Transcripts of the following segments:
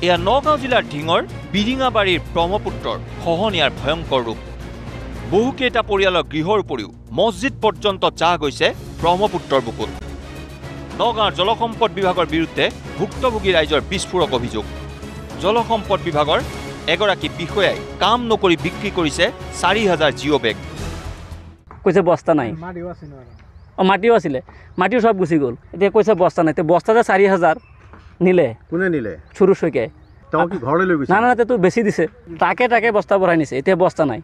এয়া নগাঁও জিলাৰ ঢিঙৰ বিৰিঙাবাৰীৰ ব্ৰহ্মপুত্ৰৰ খহনীয়াৰ ভয়ংকৰ ৰূপ। বহুকেইটা পৰিয়ালৰ গৃহৰ উপৰিও মছজিদ পৰ্যন্ত জাহ গৈছে ব্ৰহ্মপুত্ৰৰ বুকুত। নগাঁৱৰ জলসম্পদ বিভাগৰ বিৰুদ্ধে ভুক্তভোগী ৰাইজৰ বিস্ফোৰক অভিযোগ। জলসম্পদ বিভাগৰ এগৰাকী বিষয়াই কাম নকৰি বিক্ৰী কৰিছে ৪,০০০ জিঅ' বেগ। কৈছে বস্তা নাই, মাটিও আছিলে, মাটিও সব গুচি গ'ল। এতিয়া কৈছে বস্তা নাই, বস্তা যে ৪,০০০ নিলে। কোনে নিলে? চুৰু শইকীয়াই। না না, তো বেছি দিছে, তাকে বস্তা ভৰাই নিছে, এতিয়া বস্তা নাই।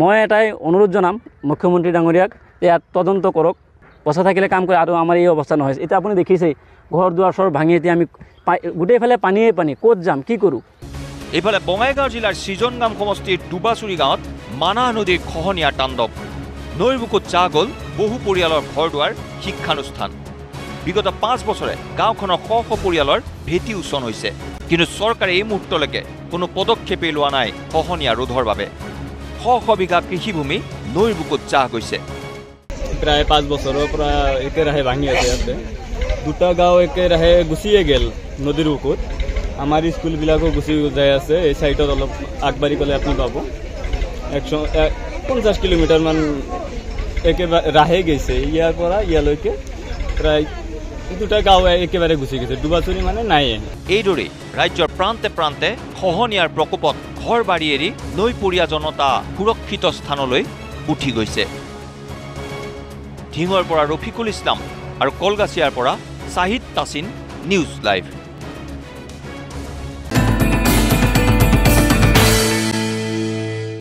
মই এটাই অনুৰোধ জনাম মুখ্যমন্ত্ৰী ডাঙৰীয়াক, ইয়াত তদন্ত কৰক, বস্তা থাকিলে কাম কৰে, আৰু আমাৰ এই অৱস্থা নহয়। এতিয়া আপুনি দেখিছেই ঘৰ দুৱাৰ চৰ ভাঙি, এতিয়া আমি গোটেইফালে পানীয়ে পানী, ক'ত যাম, কি কৰোঁ? এইফালে বঙাইগাঁও জিলাৰ সৃজনগাম সমষ্টিৰ দুবাচুৰি গাঁৱত মানাহ নদীৰ খহনীয়াৰ তাণ্ডৱ। নৈৰ বুকুত জাহ গ'ল বহু পৰিয়ালৰ ঘৰ দুৱাৰ, শিক্ষানুষ্ঠান। বিগত ৫ বছৰে গাঁওখনৰ শ শ পৰিয়ালৰ ভেটি উচন হৈছে, কিন্তু চৰকাৰে এই মুহূৰ্তলৈকে কোনো পদক্ষেপেই লোৱা নাই খহনীয়া ৰোধৰ বাবে। শ শ বিঘা কৃষিভূমি নৈৰ বুকুত জাহ গৈছে। প্ৰায় ৫ বছৰৰ পৰা একেৰাহে ভাঙি আছে। ইয়াতে 2টা গাঁও একেৰাহে গুচিয়ে গ'ল নদীৰ বুকুত। আমাৰ স্কুলবিলাকো গুচি যাই আছে। এই চাইডত অলপ আগবাঢ়ি গ'লে আপুনি পাব 150 কিলোমিটাৰমান একেবাৰে ৰাহে গৈছে। ইয়াৰ পৰা ইয়ালৈকে প্ৰায় 2টা গাঁও একেবাৰে গুচি গৈছে, দুবাচুৰি মানে নাইয়ে। এইদৰেই ৰাজ্যৰ প্ৰান্তে প্ৰান্তে খহনীয়াৰ প্ৰকোপত ঘৰ বাৰী এৰি নৈপৰীয়া জনতা সুৰক্ষিত স্থানলৈ উঠি গৈছে। ঢিঙৰ পৰা ৰফিকুল ইছলাম আৰু কলগাছিয়াৰ পৰা শ্বাহিদ তাছিন, নিউজ লাইভ।